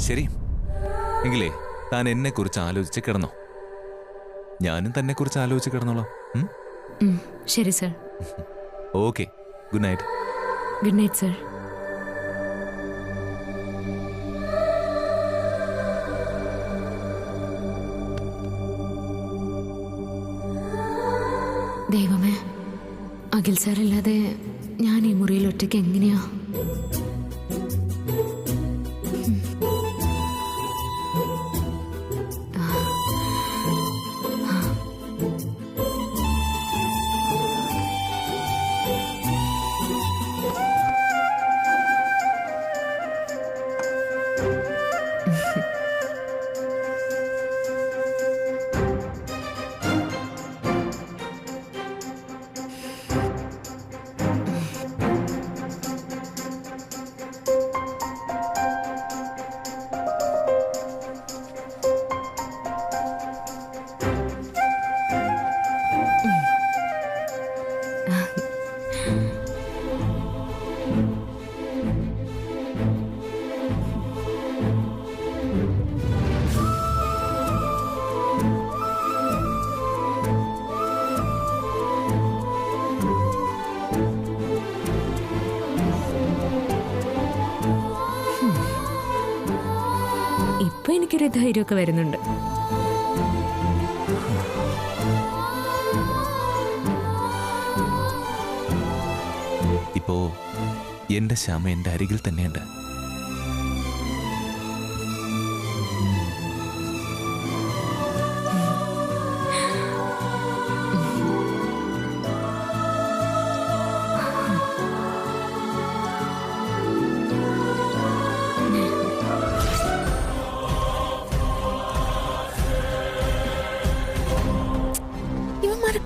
ശരി, എങ്കിലേ താൻ എന്നെ കുറിച്ച് ആലോചിച്ച് കിടന്നോ. ഞാനും തന്നെ കുറിച്ച് ആലോചിച്ച് കിടന്നോളാം. ശരി sir. Okay, good night. Good night sir. ദൈവമേ, അഖിൽ സാറില്ലാതെ ഞാൻ ഈ മുറിയിൽ ഒറ്റയ്ക്ക് എങ്ങനെയാ? ഇപ്പൊ എനിക്കൊരു ധൈര്യമൊക്കെ വരുന്നുണ്ട്. ഇപ്പോ എന്റെ ശ്യാമ എന്റെ അരികിൽ തന്നെയുണ്ട്.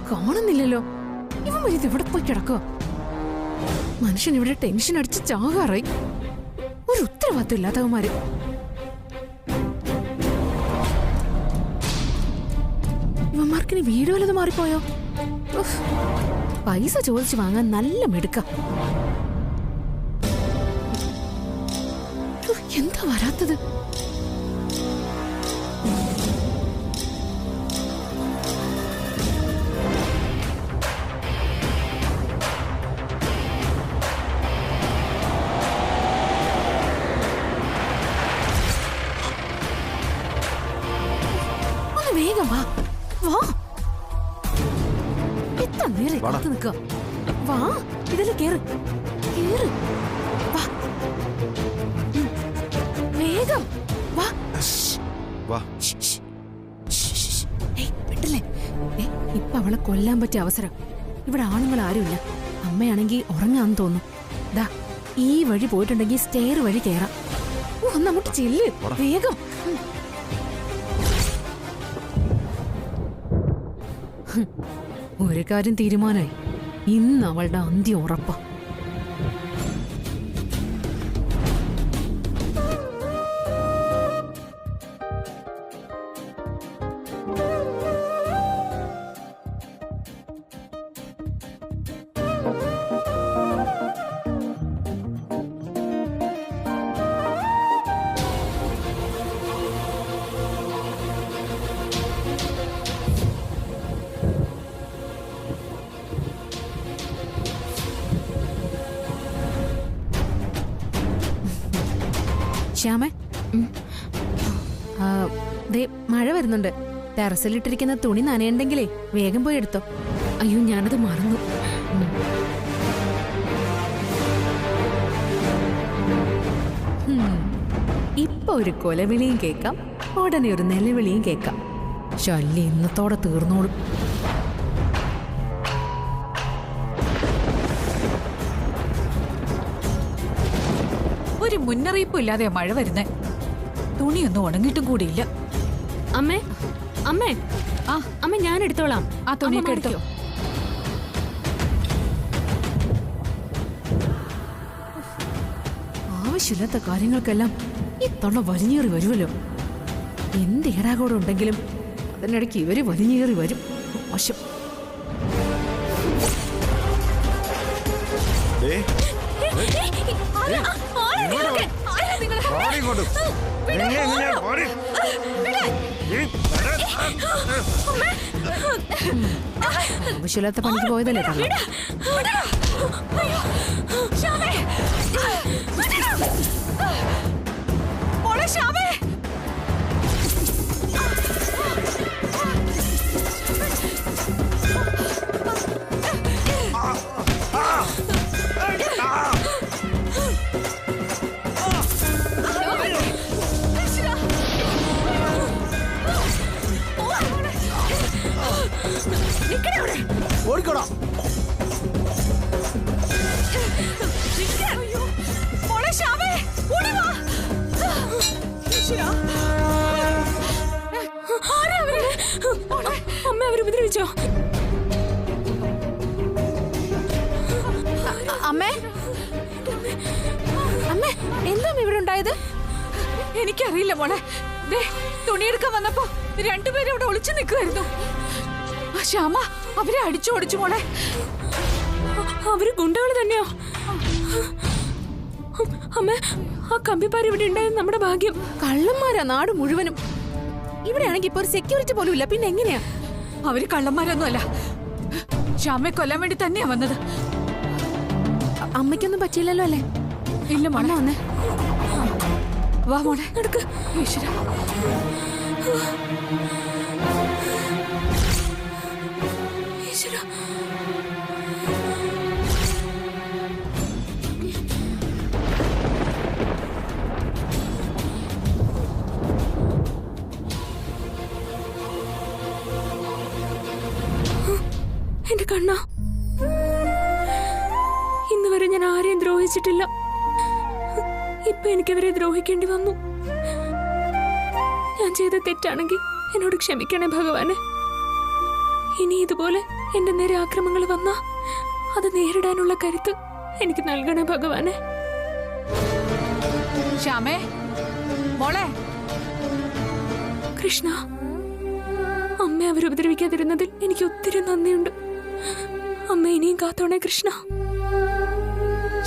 കാണുന്നില്ലല്ലോ. ഇവൻ ഇത് എവിടെ പോയി കിടക്കോ? മനുഷ്യൻ ഇവിടെ ടെൻഷൻ അടിച്ച് ചാകാറായി. ഒരു ഉത്തരവാദിത്വം ഇല്ലാത്തവന്മാര്. ഇവന്മാർക്കിനി വീട് വല്ലത് മാറിപ്പോയോ? പൈസ ചോദിച്ചു വാങ്ങാൻ നല്ല മിടുക്ക. എന്താ വരാത്തത്? വേഗം വാ വാ. എത്ര നേരം കാത്തു നിൽക്ക? വാ, ഇതിൽ കേറ് കേറ്. വാ വേഗം വാ. പെട്ടില്ലേ? ഇപ്പൊ അവളെ കൊല്ലാൻ പറ്റിയ അവസരം. ഇവിടെ ആണുങ്ങൾ ആരുമില്ല. അമ്മയാണെങ്കിൽ ഉറങ്ങാന്ന് തോന്നുന്നു. ദാ ഈ വഴി പോയിട്ടുണ്ടെങ്കിൽ സ്റ്റെയർ വഴി കേറാം. ഒന്ന് അങ്ങോട്ട് ചെല്ല് വേഗം. ഒരു കാര്യം തീരുമാനമായി. ഇന്ന് അവളുടെ അന്ത്യം ഉറപ്പാ. ശ്യാമേ, മഴ വരുന്നുണ്ട്. ടെറസിലിട്ടിരിക്കുന്ന തുണി നനയുണ്ടെങ്കിലേ വേഗം പോയി എടുത്തോ. അയ്യോ, ഞാനത് മറന്നു. ഇപ്പൊ ഒരു കൊലവിളിയും കേൾക്കാം, ഉടനെ ഒരു നിലവിളിയും കേൾക്കാം. ശല്യം ഇന്നത്തോടെ തീർന്നോളും. ഒരു മുന്നറിയിപ്പും ഇല്ലാതെ മഴ വരുന്നേ. തുണിയൊന്നും ഉണങ്ങിയിട്ടും കൂടിയില്ല. അമ്മേ അമ്മേ അമ്മ ഞാൻ എടുത്തോളാം. ആ തുണിയൊക്കെ എടുത്തോ. ആവശ്യമില്ലാത്ത കാര്യങ്ങൾക്കെല്ലാം ഈ തൊള്ള വലിഞ്ഞേറി വരുമല്ലോ. എന്ത് ഏടാകൂടെ ഉണ്ടെങ്കിലും അതിനിടയ്ക്ക് ഇവര് വലിഞ്ഞേറി വരും. മോശം. ആവശ്യമില്ലാത്ത പണിക്ക് പോയതല്ലേ തള്ള. ഓടിക്കോടാ. അമ്മ അവര് ഉപദ്രവിച്ചോ? അമ്മേ അമ്മേ എന്താ ഇവിടെ ഉണ്ടായത്? എനിക്കറിയില്ല മോളെ. തുണിയെടുക്കാൻ വന്നപ്പോ രണ്ടുപേരും അവിടെ ഒളിച്ചു നിൽക്കുമായിരുന്നു. ശ്യാമ അവരെ അടിച്ചോടിച്ചു മോളെ. അവര് ഗുണ്ടകൾ തന്നെയോ? അമ്മ ആ കമ്പിപ്പാർ ഇവിടെ ഉണ്ടായത് നമ്മുടെ ഭാഗ്യം. കള്ളന്മാരാ നാട് മുഴുവനും. ഇവിടെയാണെങ്കിൽ ഇപ്പൊ ഒരു സെക്യൂരിറ്റി പോലും ഇല്ല. പിന്നെ എങ്ങനെയാ? അവര് കള്ളന്മാരൊന്നും അല്ല. ശ്യാമയെ കൊല്ലാൻ വേണ്ടി തന്നെയാ വന്നത്. അമ്മയ്ക്കൊന്നും പറ്റിയില്ലല്ലോ അല്ലേ? ഇല്ല മോളെ. വന്നേ വാ മോളെ നടക്ക്. ഈശ്വര ഈശ്വര. എന്റെ കണ്ണ, ഇന്ന് വരെ ഞാൻ ആരെയും ദ്രോഹിച്ചിട്ടില്ല. ഇപ്പൊ എനിക്കവരെ ദ്രോഹിക്കേണ്ടി വന്നു. ഞാൻ ചെയ്ത തെറ്റാണെങ്കിൽ എന്നോട് ക്ഷമിക്കണേ ഭഗവാനെ. ഇനി ഇതുപോലെ എന്റെ നേരെ ആക്രമങ്ങൾ വന്നാ അത് നേരിടാനുള്ള കരുത്ത് എനിക്ക് നൽകണേ ഭഗവാനെ. ശ്യാമേ മോളെ. കൃഷ്ണ, അമ്മ അവരുപദ്രവിക്കാതിരുന്നതിൽ എനിക്ക് ഒത്തിരി നന്ദിയുണ്ട്. അമ്മ ഇനിയും കാത്തോണേ കൃഷ്ണ.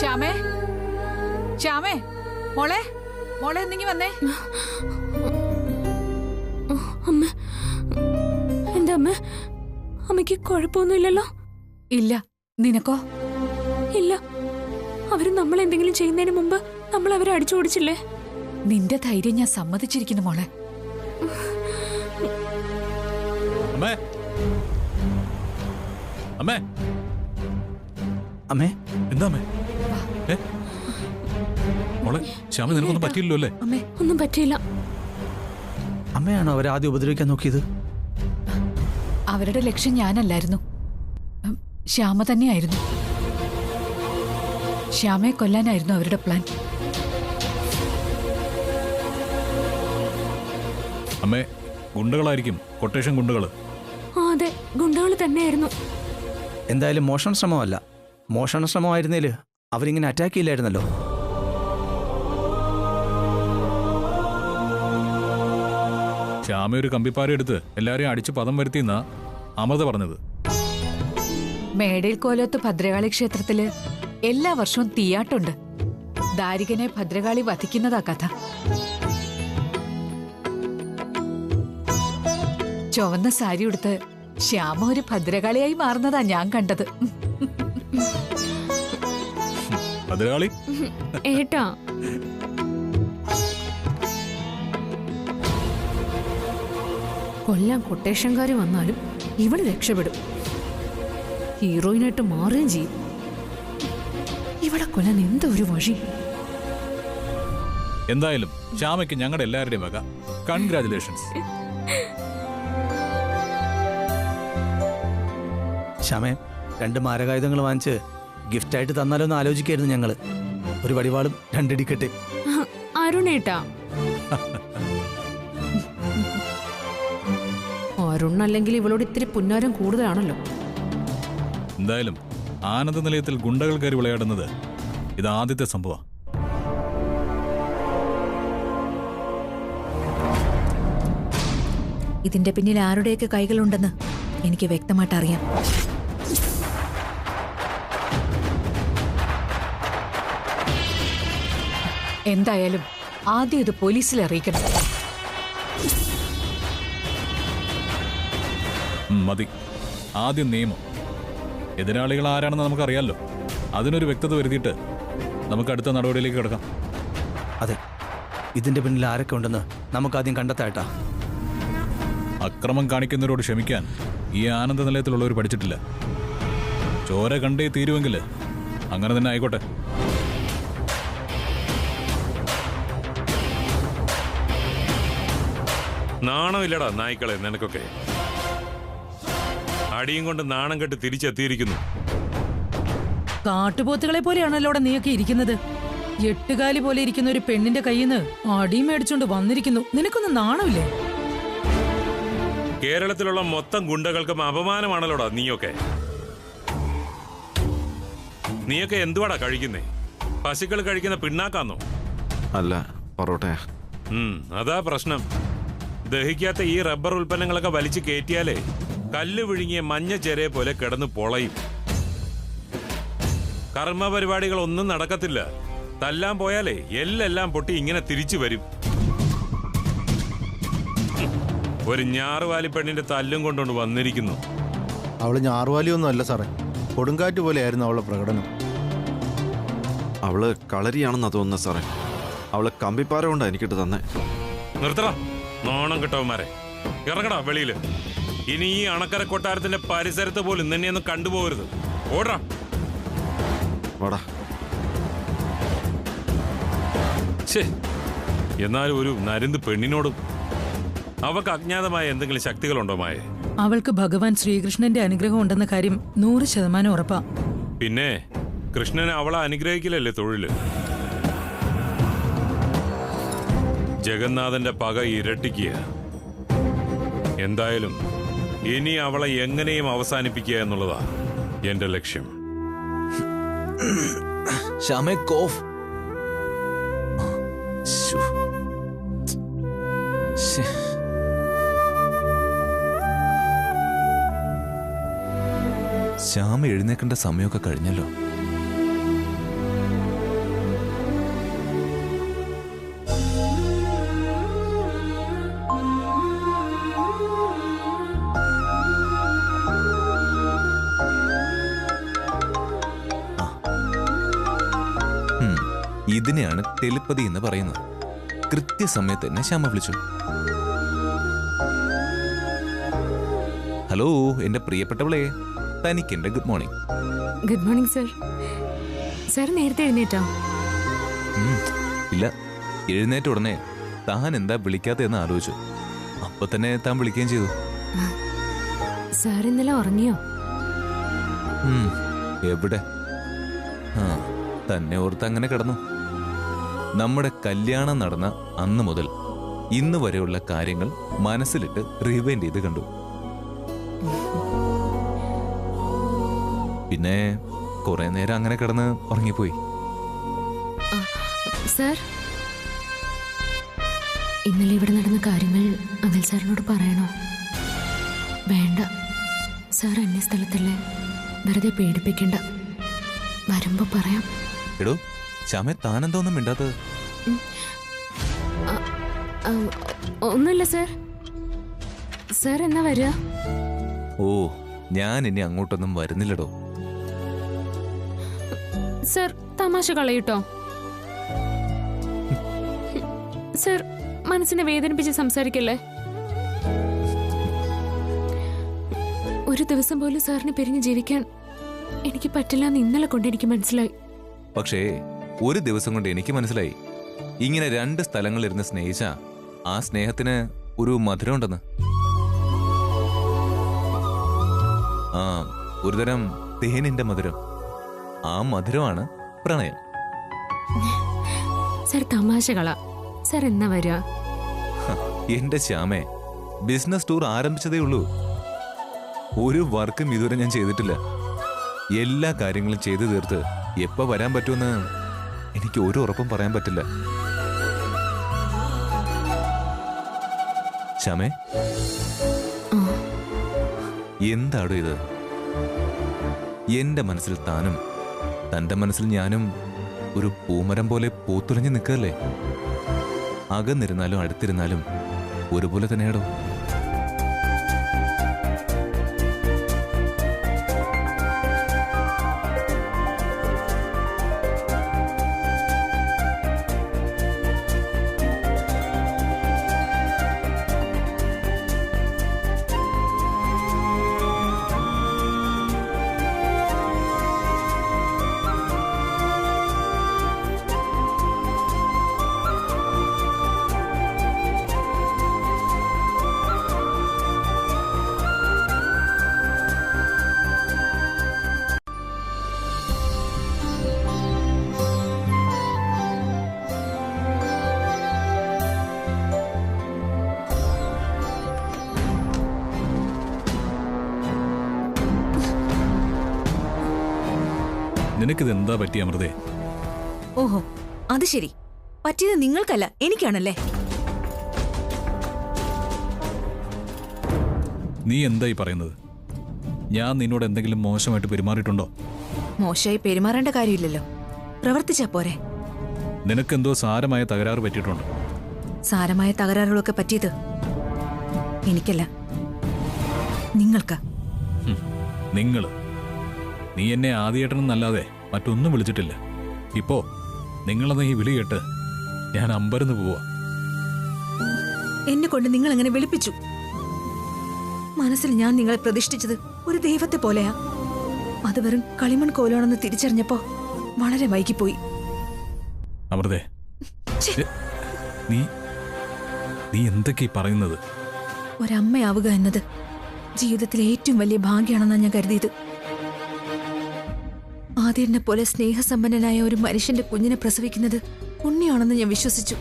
ശ്യാമേ ശ്യാമേ മോളെ മോളെ എന്തെങ്കി വന്നേ. അമ്മ, എന്റെ അമ്മ, അമ്മയ്ക്ക് കുഴപ്പമൊന്നുമില്ലല്ലോ? ഇല്ല. നിനക്കോ? ഇല്ല. അവര് നമ്മൾ എന്തെങ്കിലും ചെയ്യുന്നതിന് മുമ്പ് നമ്മൾ അവരെ അടിച്ചോടിച്ചില്ലേ? നിന്റെ ധൈര്യം ഞാൻ സമ്മതിച്ചിരിക്കുന്നു മോളെ. അമ്മേ അമ്മേ അമ്മേ എന്താ അമ്മേ? മോളെ ശ്യാമ നിനക്കൊന്നും പറ്റിയില്ലല്ലോ അല്ലേ? അമ്മേ ഒന്നും പറ്റിയില്ല. അമ്മയാണോ അവരെ ആദ്യം ഉപദ്രവിക്കാൻ നോക്കിയത്? അവരുടെ ലക്ഷ്യം ഞാനല്ലായിരുന്നു, ശ്യാമ തന്നെയായിരുന്നു. ശ്യാമയെ കൊല്ലാനായിരുന്നു അവരുടെ പ്ലാൻ. അമ്മേ ഗുണ്ടകളായിരിക്കും, കൊട്ടേഷൻ ഗുണ്ടകള്. അതെ, ഗുണ്ടകൾ തന്നെയായിരുന്നു. എന്തായാലും മോഷണ ശ്രമമല്ല. മോഷണ ശ്രമമായിരുന്നേല് അവരിങ്ങനെ അറ്റാക്ക് ചെയ്യില്ലായിരുന്നല്ലോ. ശ്യാമ ഒരു കമ്പിപ്പാര എടുത്ത് എല്ലാരെയും അടിച്ച് പദം വരുത്തിയെന്നാ അമൃത പറഞ്ഞത്. മേടയിൽ കോലത്ത് ഭദ്രകാളി ക്ഷേത്രത്തില് എല്ലാ വർഷവും തീയാട്ടുണ്ട്. ദാരികനെ ഭദ്രകാളി വധിക്കുന്നതാ കഥ. ചുവന്ന സാരി ഉടുത്ത് ശ്യാമ ഒരു ഭദ്രകാളിയായി മാറുന്നതാ ഞാൻ കണ്ടത്. ഭദ്രകാളി ഏട്ടാ, കൊല്ലാൻ കൊട്ടേഷൻകാര് വന്നാലും ഇവള് രക്ഷപ്പെടും. ഹീറോയിനായിട്ട് മാറുകയും ചെയ്യും. ഇവളെ കൊല്ലാൻ എന്താ ഒരു വഴി? എന്തായാലും ശ്യാമയ്ക്ക് ഞങ്ങളുടെ എല്ലാവരുടെയും വക കൺഗ്രാജുലേഷൻസ്. ശ്യാമേ, 2 മാരകായുധങ്ങൾ വാങ്ങിച്ച് ഗിഫ്റ്റായിട്ട് തന്നാലോ എന്ന് ആലോചിക്കായിരുന്നു ഞങ്ങള്. ഒരു വടിവാളും 2 ഇടിക്കട്ടെ. അരുണേട്ടാ, അരുണല്ലെങ്കിൽ ഇവളോട് ഇത്തിരി പുന്നാരം കൂടുതലാണല്ലോ. എന്തായാലും ആനന്ദ നിലയത്തിൽ ഗുണ്ടകൾ കയറി വിളയാടുന്നത് ഇത് ആദ്യത്തെ സംഭവം. ഇതിന്റെ പിന്നിൽ ആരുടെയൊക്കെ കൈകളുണ്ടെന്ന് എനിക്ക് വ്യക്തമായിട്ട് അറിയാം. എന്തായാലും ആദ്യം ഇത് പോലീസിൽ അറിയിക്കണം. മതി. ആദ്യം നിയമം. എതിരാളികൾ ആരാണെന്ന് നമുക്കറിയാലോ. അതിനൊരു വ്യക്തത വരുത്തിയിട്ട് നമുക്ക് അടുത്ത നടപടിയിലേക്ക് കിടക്കാം. അതെ, ഇതിന്റെ പിന്നിൽ ആരൊക്കെ ഉണ്ടെന്ന് നമുക്കാദ്യം കണ്ടെത്താട്ടാ. അക്രമം കാണിക്കുന്നവരോട് ക്ഷമിക്കാൻ ഈ ആനന്ദ നിലയത്തിലുള്ളവർ പഠിച്ചിട്ടില്ല. ചോര കണ്ടേ തീരുവെങ്കിൽ അങ്ങനെ തന്നെ ആയിക്കോട്ടെ. നാണമില്ലടാ നായ്ക്കളെ നിനക്കൊക്കെ. അടിയും കൊണ്ട് നാണം കെട്ട് തിരിച്ചെത്തിയിരിക്കുന്നു. കാട്ടുപോത്തുകളെ പോലെയാണല്ലോടെ നീയൊക്കെ ഇരിക്കുന്നത്. 8 കാലി പോലെ ഇരിക്കുന്ന ഒരു പെണ്ണിന്റെ കയ്യിൽ നിന്ന് അടിയും മേടിച്ചോണ്ട് വന്നിരിക്കുന്നു. നിനക്കൊന്നും നാണമില്ലേ? കേരളത്തിലുള്ള മൊത്തം ഗുണ്ടകൾക്കും അപമാനമാണല്ലോടാ നീയൊക്കെ. നീയൊക്കെ എന്തുവാടാ കഴിക്കുന്നേ? പശുക്കൾ കഴിക്കുന്ന പിണ്ണാക്കാന്നോ? അല്ല, പൊറോട്ടയാ. അതാ പ്രശ്നം. ദഹിക്കാത്ത ഈ റബ്ബർ ഉൽപ്പന്നങ്ങളൊക്കെ വലിച്ചു കയറ്റിയാലേ കല്ല് വിഴുങ്ങിയ മഞ്ഞ ചെരയെ പോലെ കിടന്ന് പൊളയും. കർമ്മ പരിപാടികളൊന്നും നടക്കത്തില്ല. തല്ലാൻ പോയാലേ എല്ലാം പൊട്ടി ഇങ്ങനെ തിരിച്ചു വരും. ഒരു ഞാറുവാലി പെണ്ണിന്റെ തല്ലും കൊണ്ടുകൊണ്ട് വന്നിരിക്കുന്നു. അവള് ഞാറുവാലിയൊന്നും അല്ല സാറേ, കൊടുങ്കാറ്റ് പോലെയായിരുന്നു അവളുടെ പ്രകടനം. അവള് കളരിയാണെന്നാ തോന്നുന്നത് സാറേ. അവള് കമ്പിപ്പാര കൊണ്ടാ എനിക്കിട്ട് തന്നെ. നിർത്തടാ നോണം കിട്ടവന്മാരെ. ഇറങ്ങടാ വെളിയില്. ഇനി ഈ അണക്കര കൊട്ടാരത്തിന്റെ പരിസരത്ത് പോലും നിന്നെയൊന്നും കണ്ടുപോകരുത്. ഓടാ വാടാ. എന്നാലും ഒരു നരുന്ത് പെണ്ണിനോടും. അവക്ക് അജ്ഞാതമായ എന്തെങ്കിലും ശക്തികളുണ്ടോ മായേ? അവൾക്ക് ഭഗവാൻ ശ്രീകൃഷ്ണന്റെ അനുഗ്രഹം ഉണ്ടെന്ന കാര്യം 100% ഉറപ്പാ. പിന്നെ കൃഷ്ണനെ അവളെ അനുഗ്രഹിക്കലല്ലേ തൊഴില്. ജഗന്നാഥന്റെ പക ഇരട്ടിക്കുക. എന്തായാലും ഇനി അവളെ എങ്ങനെയും അവസാനിപ്പിക്കുക എന്നുള്ളതാ എന്റെ ലക്ഷ്യം. ശ്യാമേ കോഫ്. ശ്യാമ എഴുന്നേക്കേണ്ട സമയമൊക്കെ കഴിഞ്ഞല്ലോ. ഇതിനെയാണ് ടെലിപ്പതി എന്ന് പറയുന്നത്. കൃത്യസമയത്ത് തന്നെ ശ്യാമ വിളിച്ചു. ഹലോ എന്റെ പ്രിയപ്പെട്ടവളെ, തനിക്ക് എന്റെ good morning. Good morning sir. Sir നേരത്തെ എഴുന്നേറ്റോ? ഇല്ല, എഴുന്നേറ്റ ഉടനെ താൻ എന്താ വിളിക്കാത്ത എന്ന് ആലോചിച്ചു. അപ്പൊ തന്നെ താൻ വിളിക്കുകയും ചെയ്തു. സാർ ഇന്നലെ ഉറങ്ങിയോ? എവിടെ? തന്നെ ഓർത്ത് അങ്ങനെ കിടന്നു. നമ്മുടെ കല്യാണം നടന്ന അന്ന് മുതൽ ഇന്ന് വരെയുള്ള കാര്യങ്ങൾ മനസ്സിലിട്ട് റിവൈൻഡ് ചെയ്ത് കണ്ടു. പിന്നെ കുറെ നേരം അങ്ങനെ കിടന്ന് ഉറങ്ങിപ്പോയി. സർ, ഇന്നലെ ഇവിടെ നടന്ന കാര്യങ്ങൾ അഖിൽ സാറിനോട് പറയണോ? വേണ്ട സാർ, അന്യ സ്ഥലത്തല്ലേ, വെറുതെ പേടിപ്പിക്കണ്ട. വരുമ്പോ പറയാം. എടോ ശ്യാമേ, താനെന്തോന്നും മിണ്ടാത്തത്? ഒന്നുമില്ല സർ. സർ എന്നാ വരിക? ഓ, ഞാൻ ഇനി അങ്ങോട്ടൊന്നും വരുന്നില്ലടോ. സർ തമാശ കളയിട്ടോ. സർ മനസ്സിനെ വേദനിപ്പിച്ച് സംസാരിക്കല്ലേ. ഒരു ദിവസം പോലും സാറിനെ പിരിഞ്ഞ് ജീവിക്കാൻ എനിക്ക് പറ്റില്ല എന്ന് ഇന്നലെ കൊണ്ട് എനിക്ക് മനസ്സിലായി. പക്ഷേ ഒരു ദിവസം കൊണ്ട് എനിക്ക് മനസ്സിലായി, ഇങ്ങനെ 2 സ്ഥലങ്ങളിലിരുന്ന് സ്നേഹിച്ച ആ സ്നേഹത്തിന് ഒരു മധുരം ഉണ്ടെന്ന്. ആ, ഒരുതരം തേനിന്റെ മധുരം. ആ മധുരമാണ് പ്രണയം. സർ തമാശകളാ. സർ എന്നാ വരിക? എന്റെ ശ്യാമേ, ബിസിനസ് ടൂർ ആരംഭിച്ചതേ ഉള്ളൂ. ഒരു വർക്കും ഇതുവരെ ഞാൻ ചെയ്തിട്ടില്ല. എല്ലാ കാര്യങ്ങളും ചെയ്തു തീർത്ത് എപ്പോ വരാൻ പറ്റുമെന്ന് എനിക്ക് ഒരു ഉറപ്പും പറയാൻ പറ്റില്ല. ശ്യാമേ, എന്താടോ ഇത്? എന്റെ മനസ്സിൽ താനും തന്റെ മനസ്സിൽ ഞാനും ഒരു പൂമരം പോലെ പൂത്തുലഞ്ഞു നിൽക്കല്ലേ? അകന്നിരുന്നാലും അടുത്തിരുന്നാലും ഒരുപോലെ തന്നെയാടോ. നിനക്കിത് എന്താ പറ്റിയ അമൃതേ? ഓഹോ, അത് ശരി. പറ്റിയത് നിങ്ങൾക്കല്ല, എനിക്കാണല്ലേ? നീ എന്തായി പറയുന്നത്? ഞാൻ നിന്നോട് എന്തെങ്കിലും മോശമായിട്ട് പെരുമാറിയിട്ടുണ്ടോ? മോശമായി പെരുമാറേണ്ട കാര്യമില്ലല്ലോ, പ്രവർത്തിച്ചാ പോരെ. നിനക്കെന്തോ സാരമായ തകരാറ് പറ്റിയിട്ടുണ്ട്. സാരമായ തകരാറുകളൊക്കെ പറ്റിയത് എനിക്കല്ല, നിങ്ങൾക്ക്. നിങ്ങള്? നീ എന്നെ ആദ്യേട്ടനെന്നല്ലാതെ മറ്റൊന്നും വിളിച്ചിട്ടില്ല. ഇപ്പോ നിങ്ങളെന്ന ഈ വിളി കേട്ട് ഞാൻ അമ്പരന്ന് പോവാ. എന്നെ കൊണ്ട് നിങ്ങൾ അങ്ങനെ വിളിപ്പിച്ചു. മനസ്സിൽ ഞാൻ നിങ്ങളെ പ്രതിഷ്ഠിച്ചത് ഒരു ദൈവത്തെ പോലെയാ. അത് വെറും കളിമൺ കോലാണെന്ന് തിരിച്ചറിഞ്ഞപ്പോ വളരെ വൈകിപ്പോയി. അമൃതേ, നീ നീ എന്തൊക്കെയാ പറയുന്നത്? ഒരമ്മയാവുക എന്നത് ജീവിതത്തിലെ ഏറ്റവും വലിയ ഭാഗ്യമാണെന്നാണ് ഞാൻ കരുതിയത്. ആദ്യനെ പോലെ സ്നേഹസമ്പന്നനായ ഒരു മനുഷ്യന്റെ കുഞ്ഞിനെ പ്രസവിക്കുന്നത് പുണ്യമാണെന്ന് ഞാൻ വിശ്വസിച്ചു.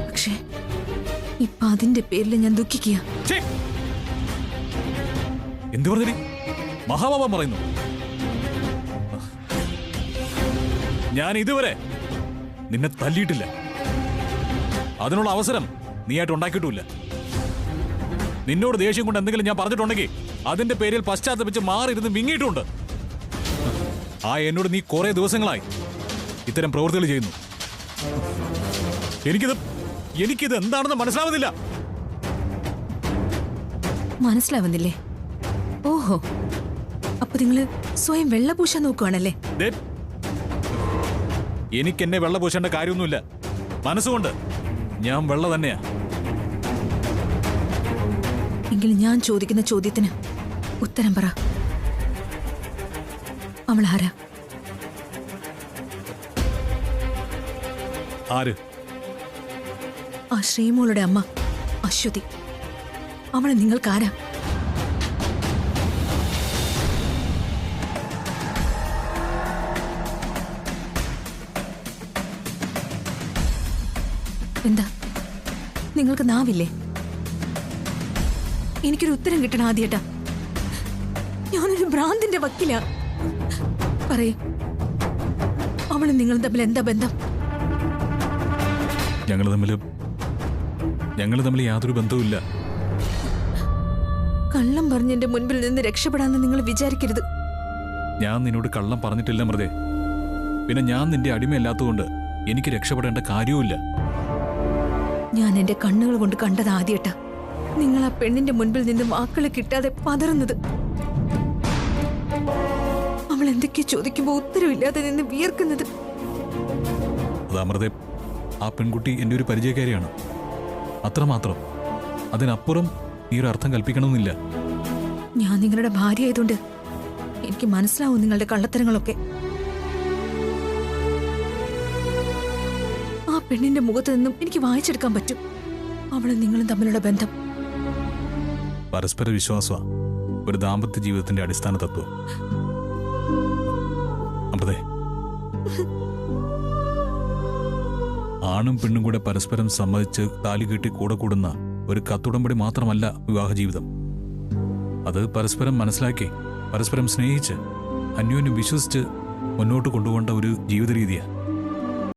പക്ഷേ ഇപ്പൊ അതിന്റെ പേരിൽ ഞാൻ ദുഃഖിക്കുക. എന്തു പറഞ്ഞു? മഹാപാപം പറയുന്നു. ഞാൻ ഇതുവരെ നിന്നെ തല്ലിയിട്ടില്ല. അതിനുള്ള അവസരം നീയായിട്ട് ഉണ്ടാക്കിയിട്ടുമില്ല. നിന്നോട് ദേഷ്യം കൊണ്ട് എന്തെങ്കിലും ഞാൻ പറഞ്ഞിട്ടുണ്ടെങ്കിൽ അതിന്റെ പേരിൽ പശ്ചാത്തപിച്ച് മാറിയിരുന്ന് വിങ്ങിയിട്ടുണ്ട്. എന്നോട് നീ കുറെ ദിവസങ്ങളായി ഇത്തരം പ്രവൃത്തികൾ ചെയ്യുന്നു. എനിക്കിത് എന്താണെന്ന് മനസ്സിലാവുന്നില്ല. മനസ്സിലാവുന്നില്ലേ? ഓഹോ, അപ്പൊ നിങ്ങള് സ്വയം വെള്ളപൂശാൻ നോക്കുവാണല്ലേ? എനിക്കെന്നെ വെള്ള പൂശേണ്ട കാര്യമൊന്നുമില്ല. മനസ്സുകൊണ്ട് ഞാൻ വെള്ള തന്നെയാ. എങ്കിലും ഞാൻ ചോദിക്കുന്ന ചോദ്യത്തിന് ഉത്തരം പറ. അവൾ ആരാ? ആര്? ആ ശ്രീമോളുടെ അമ്മ അശ്വതി. അവളെ നിങ്ങൾക്കാരാ? എന്താ നിങ്ങൾക്ക് നാവില്ലേ? എനിക്കൊരു ഉത്തരം കിട്ടണം ആദ്യേട്ടാ. ഞാനൊരു ഭ്രാന്തിന്റെ വക്കില. പറയൂ, അവളും നിങ്ങളും തമ്മിൽ എന്താ ബന്ധം? ഞങ്ങൾ തമ്മിൽ യാതൊരു ബന്ധവുമില്ല. കള്ളം പറഞ്ഞ് എന്റെ മുൻപിൽ നിന്ന് രക്ഷപ്പെടാന്ന് നിങ്ങൾ വിചാരിക്കരുത്. ഞാൻ നിന്നോട് കള്ളം പറഞ്ഞിട്ടില്ല മൃതേ. പിന്നെ ഞാൻ നിന്റെ അടിമയല്ലാത്തതുകൊണ്ട് എനിക്ക് രക്ഷപ്പെടേണ്ട കാര്യവുമില്ല. ഞാൻ എന്റെ കണ്ണുകൾ കൊണ്ട് കണ്ടത് ആദ്യേട്ടാ, നിങ്ങൾ ആ പെണ്ണിന്റെ മുൻപിൽ നിന്ന് വാക്കുകൾ കിട്ടാതെ പതറുന്നത്. അവൾ എന്തൊക്കെയോ ചോദിക്കുമ്പോ ഉത്തരവില്ലാതെ നിന്ന് വിയർക്കുന്നത്. അമൃതേ, ആ പെൺകുട്ടി എന്റെ ഒരു പരിചയക്കാരിയാണ്, അത്രമാത്രം. അതിനപ്പുറം ഈ ഒരു അർത്ഥം കൽപ്പിക്കണമെന്നില്ല. ഞാൻ നിങ്ങളുടെ ഭാര്യ ആയതുകൊണ്ട് എനിക്ക് മനസ്സിലാവും നിങ്ങളുടെ കള്ളത്തരങ്ങളൊക്കെ. ആ പെണ്ണിന്റെ മുഖത്ത് നിന്നും എനിക്ക് വായിച്ചെടുക്കാൻ പറ്റും അവളും നിങ്ങളും തമ്മിലുള്ള ബന്ധം. പരസ്പര വിശ്വാസ ഒരു ദാമ്പത്യ ജീവിതത്തിന്റെ അടിസ്ഥാന തത്വം. അമൃതേ, ആണും പെണ്ണും കൂടെ പരസ്പരം സമ്മതിച്ച് താലി കെട്ടി കൂടെ കൂടുന്ന ഒരു കത്തുടമ്പടി മാത്രമല്ല വിവാഹ ജീവിതം. അത് പരസ്പരം മനസ്സിലാക്കി, പരസ്പരം സ്നേഹിച്ച്, അന്യോന്യം വിശ്വസിച്ച് മുന്നോട്ട് കൊണ്ടുപോകേണ്ട ഒരു ജീവിത രീതിയാണ്.